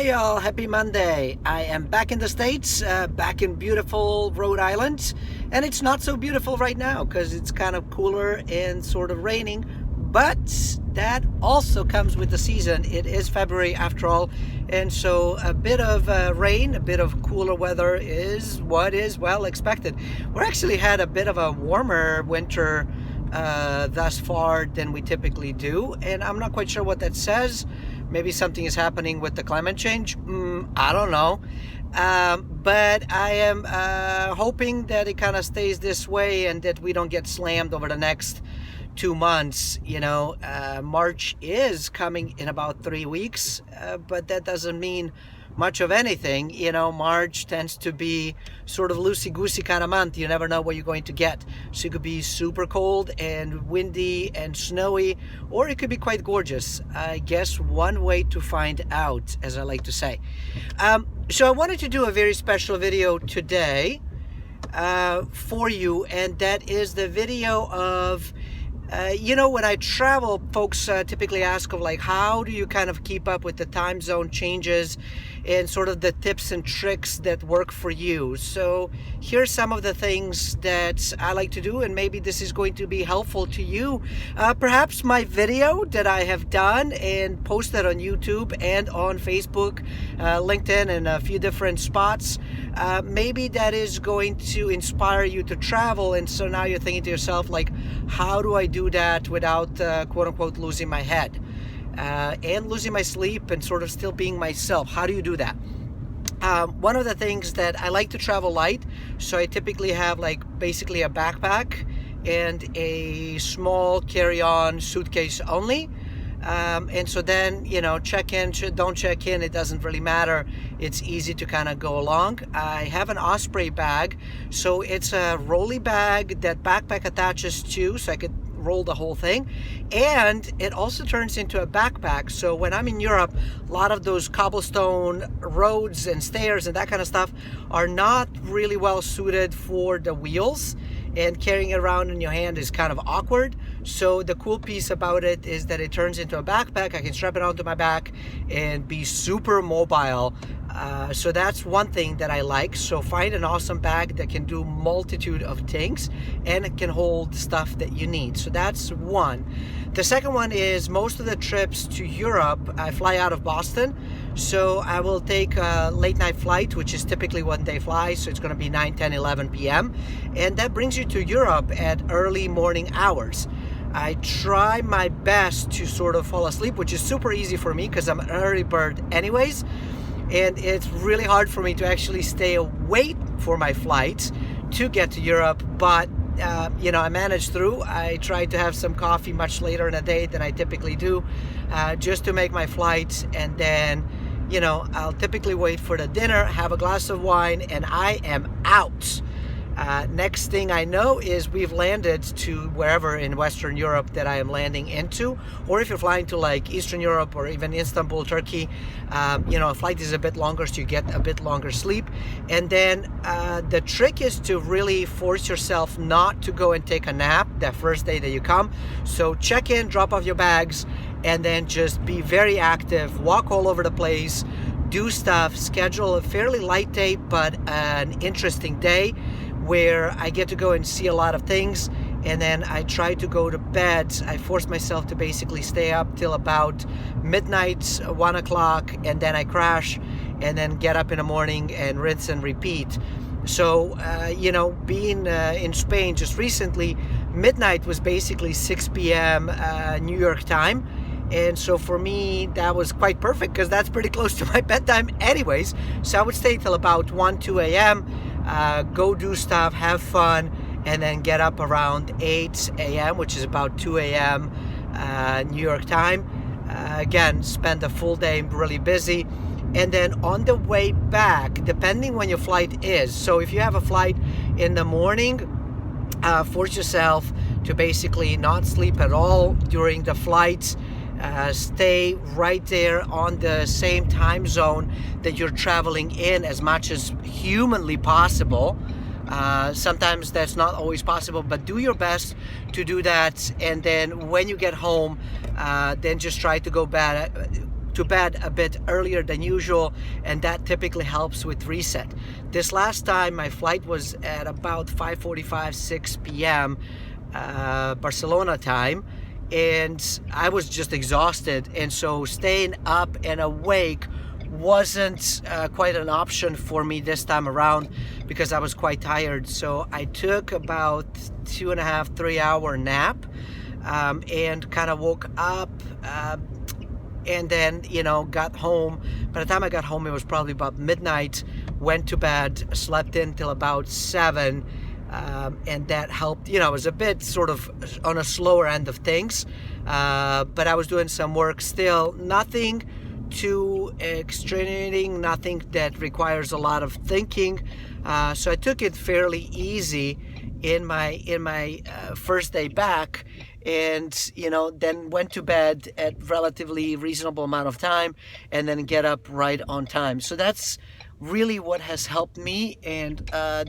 Hi y'all, happy Monday. I am back in the States, back in beautiful Rhode Island, and it's not so beautiful right now because it's kind of cooler and sort of raining, but that also comes with the season. It is February after all, and so a bit of rain, a bit of cooler weather is what is well expected. We actually had a bit of a warmer winter thus far than we typically do, and I'm not quite sure what that says. Maybe something is happening with the climate change. I don't know. But I am hoping that it kind of stays this way and that we don't get slammed over the next 2 months. March is coming in about 3 weeks, but that doesn't mean much of anything. March tends to be sort of loosey-goosey kind of month. You never know what you're going to get. So it could be super cold and windy and snowy, or it could be quite gorgeous. I guess one way to find out, as I like to say. So I wanted to do a very special video today for you, and that is the video of when I travel, folks typically ask of how do you kind of keep up with the time zone changes and sort of the tips and tricks that work for you. So here's some of the things that I like to do, and maybe this is going to be helpful to you. Perhaps my video that I have done and posted on YouTube and on Facebook, LinkedIn, and a few different spots, maybe that is going to inspire you to travel. And so now you're thinking to yourself, how do I do that without quote unquote losing my head and losing my sleep and sort of still being myself? How do you do that? One of the things that I like to travel light, so I typically have basically a backpack and a small carry-on suitcase only. And so then, check in, don't check in, it doesn't really matter. It's easy to kind of go along. I have an Osprey bag, so it's a rolly bag that backpack attaches to, so I could roll the whole thing, and it also turns into a backpack. So when I'm in Europe, a lot of those cobblestone roads and stairs and that kind of stuff are not really well suited for the wheels, and carrying it around in your hand is kind of awkward. So the cool piece about it is that it turns into a backpack. I can strap it onto my back and be super mobile. So that's one thing that I like. So find an awesome bag that can do multitude of things and it can hold stuff that you need. So that's one. The second one is most of the trips to Europe, I fly out of Boston. So I will take a late night flight, which is typically one day fly. So it's going to be 9, 10, 11 p.m. And that brings you to Europe at early morning hours. I try my best to sort of fall asleep, which is super easy for me because I'm an early bird anyways. And it's really hard for me to actually stay awake for my flights to get to Europe. But, I managed through. I try to have some coffee much later in the day than I typically do, just to make my flights. And then, I'll typically wait for the dinner, have a glass of wine, and I am out. Next thing I know is we've landed to wherever in Western Europe that I am landing into, or if you're flying to Eastern Europe or even Istanbul, Turkey, a flight is a bit longer, so you get a bit longer sleep. And then the trick is to really force yourself not to go and take a nap that first day that you come. So check in, drop off your bags, and then just be very active, walk all over the place, do stuff, schedule a fairly light day, but an interesting day where I get to go and see a lot of things. And then I try to go to bed. I force myself to basically stay up till about midnight, 1 o'clock, and then I crash and then get up in the morning and rinse and repeat. So, being in Spain just recently, midnight was basically 6 p.m. New York time. And so for me, that was quite perfect because that's pretty close to my bedtime anyways. So I would stay till about 1, 2 a.m., go do stuff, have fun, and then get up around 8 a.m., which is about 2 a.m. New York time. Again, spend a full day really busy. And then on the way back, depending when your flight is, so if you have a flight in the morning, force yourself to basically not sleep at all during the flight. Stay right there on the same time zone that you're traveling in as much as humanly possible. Sometimes that's not always possible, but do your best to do that. And then when you get home, then just try to go to bed a bit earlier than usual, and that typically helps with reset. This last time my flight was at about 5:45, 6 p.m. Barcelona time, and I was just exhausted, and so staying up and awake wasn't quite an option for me this time around because I was quite tired. So I took about 2.5, 3 hour nap, and kind of woke up, and then, got home. By the time I got home, it was probably about midnight. Went to bed, slept in till about 7, and that helped. It was a bit sort of on a slower end of things, but I was doing some work still. Nothing too extenuating, nothing that requires a lot of thinking. So I took it fairly easy in my first day back, and then went to bed at relatively reasonable amount of time, and then get up right on time. So that's really what has helped me, and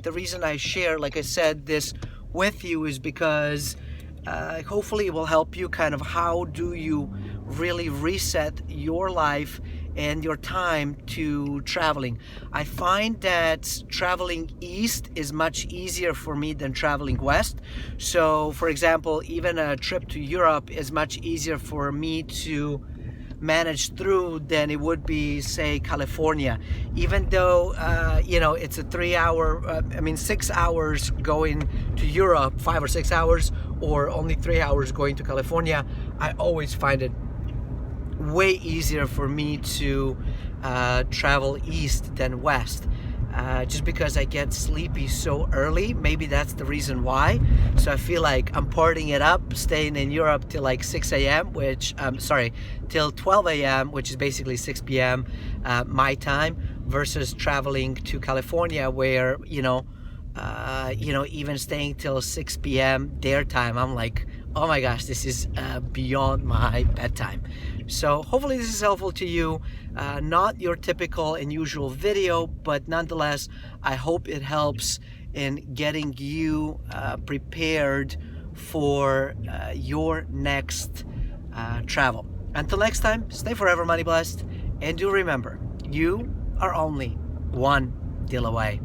the reason I share, like I said, this with you is because hopefully it will help you kind of how do you really reset your life and your time to traveling. I find that traveling east is much easier for me than traveling west. So for example, even a trip to Europe is much easier for me to manage through than it would be, say, California. Even though it's a 6 hours going to Europe, 5 or 6 hours, or only 3 hours going to California, I always find it way easier for me to travel east than west, just because I get sleepy so early. Maybe that's the reason why. So I feel like I'm partying it up, staying in Europe till like 6 a.m., till 12 a.m., which is basically 6 p.m. My time, versus traveling to California where, even staying till 6 p.m. their time, I'm like, oh my gosh, this is beyond my bedtime. So hopefully this is helpful to you. Not your typical and usual video, but nonetheless, I hope it helps in getting you prepared for your next travel. Until next time, stay forever money blessed, and do remember, you are only one deal away.